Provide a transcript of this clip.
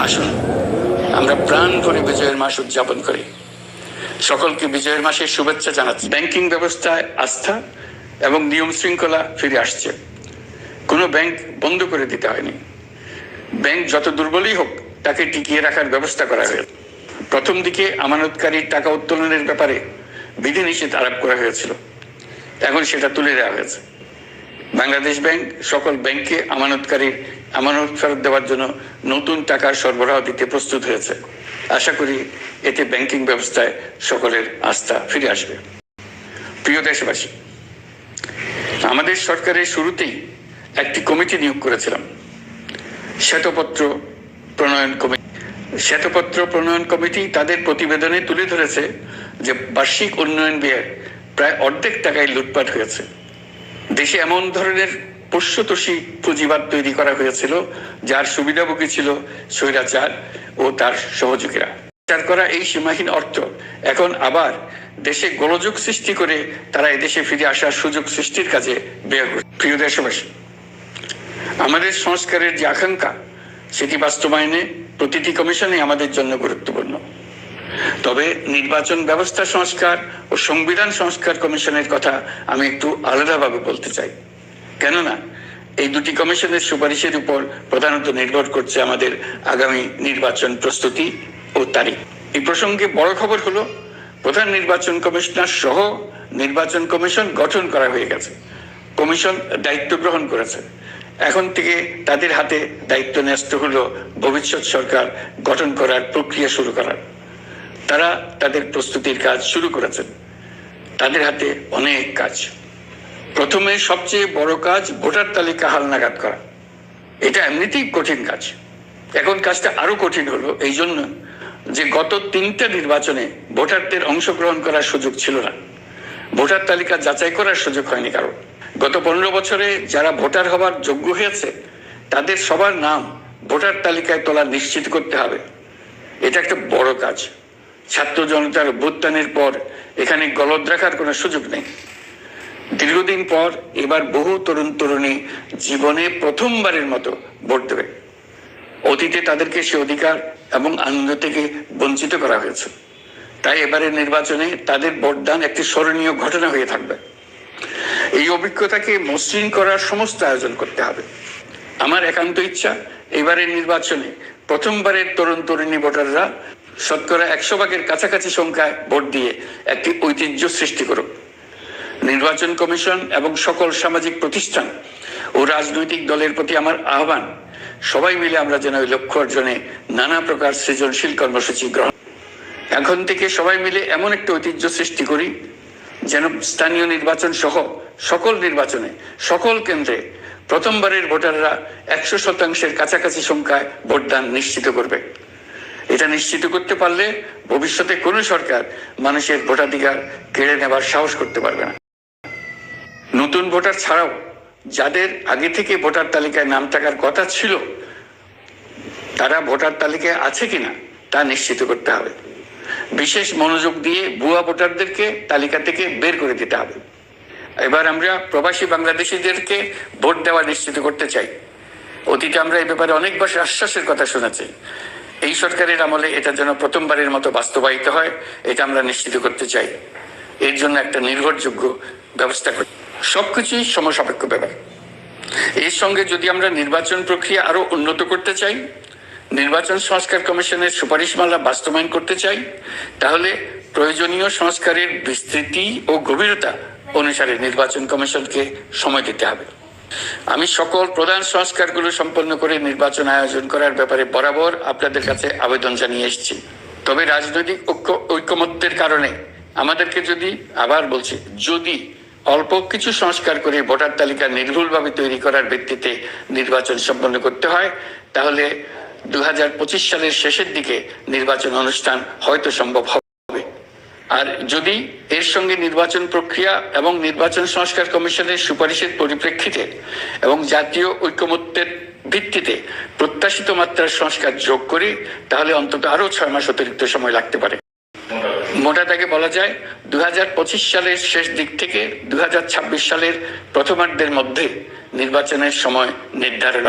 আসুন আমরা প্রাণ ভরে বিজয়ের মাস উদযাপন করি। সকলকে বিজয়ের মাসের শুভেচ্ছা জানাচ্ছি। ব্যাংকিং ব্যবস্থায় আস্থা এবং নিয়ম শৃঙ্খলা ফিরে আসছে। কোনো ব্যাংক বন্ধ করে দিতে হয়নি। ব্যাংক যত দুর্বলই হোক তাকে টিকিয়ে রাখার ব্যবস্থা করা হয়েছে। প্রথম দিকে আমানতকারীর টাকা উত্তোলনের ব্যাপারে বিধিনিষেধ আরোপ করা হয়েছিল, এখন সেটা তুলে দেওয়া হয়েছে। বাংলাদেশ ব্যাংক সকল ব্যাংকে আমানতকারীর আমানত ফেরত দেওয়ার জন্য নতুন টাকার সরবরাহ দিতে প্রস্তুত হয়েছে। আশা করি এতে ব্যাংকিং ব্যবস্থায় সকলের আস্থা ফিরে আসবে। প্রিয় দেশবাসী, আমাদের সরকারের শুরুতেই একটি কমিটি নিয়োগ করেছিলাম, শ্বেতপত্র প্রণয়ন কমিটি তাদের প্রতিবেদনে তুলে ধরেছে যে বার্ষিক উন্নয়ন ব্যয় প্রায় অর্ধেক টাকায় লুটপাট হয়েছে। দেশে এমন ধরনের পোষ্যতোষী পুঁজিবাদ তৈরি করা হয়েছিল যার সুবিধাভোগী ছিল স্বৈরাচার ও তার সহযোগীরা। করা এই সীমাহীন অর্থ এখন আবার দেশে গোলযোগ সৃষ্টি করে তারা এদেশে ফিরে আসার সুযোগ সৃষ্টির কাজে ব্যয় করে। প্রিয় দেশবাসী, আমাদের সংস্কারের যে আকাঙ্ক্ষা সেটি বাস্তবায়নে প্রতিটি কমিশনই আমাদের জন্য গুরুত্বপূর্ণ। তবে নির্বাচন ব্যবস্থা সংস্কার ও সংবিধান সংস্কার কমিশনের কথা আমি একটু আলাদাভাবে বলতে চাই, কেননা এই দুটি কমিশনের সুপারিশের উপর প্রধানত নির্ভর করছে আমাদের আগামী নির্বাচন প্রস্তুতি ও তারিখ। এই প্রসঙ্গে বড় খবর হলো প্রধান নির্বাচন কমিশনার সহ নির্বাচন কমিশন গঠন করা হয়ে গেছে। কমিশন দায়িত্ব গ্রহণ করেছে। এখন থেকে তাদের হাতে দায়িত্ব ন্যস্ত হলো ভবিষ্যৎ সরকার গঠন করার প্রক্রিয়া শুরু করার। তারা তাদের প্রস্তুতির কাজ শুরু করেছেন। তাদের হাতে অনেক কাজ। প্রথমে সবচেয়ে বড় কাজ ভোটার তালিকা হালনাগাদ করা। এটা এমনিতেই কঠিন কাজ। এখন কাজটা আরো কঠিন হলো এই জন্য যে গত 3টা নির্বাচনে ভোটারদের অংশগ্রহণ করার সুযোগ ছিল না। ভোটার তালিকা যাচাই করার সুযোগ হয়নি কারো। গত 15 বছরে যারা ভোটার হবার যোগ্য হয়েছে তাদের সবার নাম ভোটার তালিকায় তোলা নিশ্চিত করতে হবে। এটা একটা বড় কাজ। ছাত্র জনতার অভ্যুত্থানের পর এখানে গলদ রাখার কোনো সুযোগ নেই। দীর্ঘদিন পর এবার বহু তরুণ তরুণী জীবনে প্রথমবারের মতো ভোট দেবে। অতীতে তাদেরকে সে অধিকার এবং আনন্দ থেকে বঞ্চিত করা হয়েছে। তাই এবারের নির্বাচনে তাদের ভোটদান একটি স্মরণীয় ঘটনা হয়ে থাকবে। এই অভিজ্ঞতাকে মসৃণ করার সমস্ত আয়োজন করতে হবে। আমার একান্ত ইচ্ছা এবারের নির্বাচনে প্রথমবারের তরুণ তরুণী ভোটাররা শতকরা 100 ভাগের কাছাকাছি সংখ্যায় ভোট দিয়ে একটি ঐতিহ্য সৃষ্টি করুক। নির্বাচন কমিশন এবং সকল সামাজিক প্রতিষ্ঠান ও রাজনৈতিক দলের প্রতি আমার আহ্বান, সবাই মিলে আমরা যেন ওই লক্ষ্য অর্জনে নানা প্রকার সৃজনশীল কর্মসূচি গ্রহণ। এখন থেকে সবাই মিলে এমন একটা ঐতিহ্য সৃষ্টি করি যেন স্থানীয় নির্বাচন সহ সকল নির্বাচনে সকল কেন্দ্রে প্রথমবারের ভোটাররা 100% কাছাকাছি সংখ্যায় ভোটদান নিশ্চিত করবে। এটা নিশ্চিত করতে পারলে ভবিষ্যতে কোনো সরকার মানুষের ভোটাধিকার কেড়ে নেবার সাহস করতে পারবে না। নতুন ভোটার ছাড়াও যাদের আগে থেকে ভোটার তালিকায় নাম থাকার কথা ছিল তারা ভোটার তালিকায় আছে কিনা তা নিশ্চিত করতে হবে। বিশেষ মনোযোগ দিয়ে ভুয়া ভোটারদেরকে তালিকা থেকে বের করে দিতে হবে। এবার আমরা প্রবাসী বাংলাদেশিদেরকে ভোট দেওয়া নিশ্চিত করতে চাই। অতীতে আমরা এই ব্যাপারে অনেকবার আশ্বাসের কথা শুনেছি। এই সরকারের আমলে এটা যেন প্রথমবারের মতো বাস্তবায়িত হয়, এটা আমরা নিশ্চিত করতে চাই। এর জন্য একটা নির্ভরযোগ্য ব্যবস্থা করি। সবকিছুই সমসাপেক্ষ ব্যাপার। এর সঙ্গে যদি আমরা নির্বাচন প্রক্রিয়া আরো উন্নত করতে চাই, নির্বাচন সংস্কার কমিশনের সুপারিশমালা বাস্তবায়ন করতে চাই, তাহলে প্রয়োজনীয় সংস্কারের বিস্তৃতি ও গভীরতা অনুসারে নির্বাচন কমিশনকে সময় দিতে হবে। আমি সকল প্রধান সংস্কারগুলো সম্পন্ন করে নির্বাচন আয়োজন করার ব্যাপারে বরাবর আপনাদের কাছে আবেদন জানিয়ে এসেছি। তবে রাজনৈতিক ঐকমত্যের কারণে আমাদেরকে যদি অল্প কিছু সংস্কার করে ভোটার তালিকা নির্ভুলভাবে তৈরি করার ভিত্তিতে নির্বাচন সম্পন্ন করতে হয়, তাহলে 2025 সালের শেষের দিকে নির্বাচন অনুষ্ঠান হয়তো সম্ভব হবে। আর যদি এর সঙ্গে নির্বাচন প্রক্রিয়া এবং নির্বাচন সংস্কার কমিশনের সুপারিশের পরিপ্রেক্ষিতে এবং জাতীয় ঐকমত্যের ভিত্তিতে প্রত্যাশিত মাত্রার সংস্কার যোগ করি, তাহলে অন্তত আরো 6 মাস অতিরিক্ত সময় লাগতে পারে। মোটা দাগে বলা যায় 2025 সালের শেষ দিক থেকে 2026 সালের প্রথমার্ধের মধ্যে নির্বাচনের সময় নির্ধারণ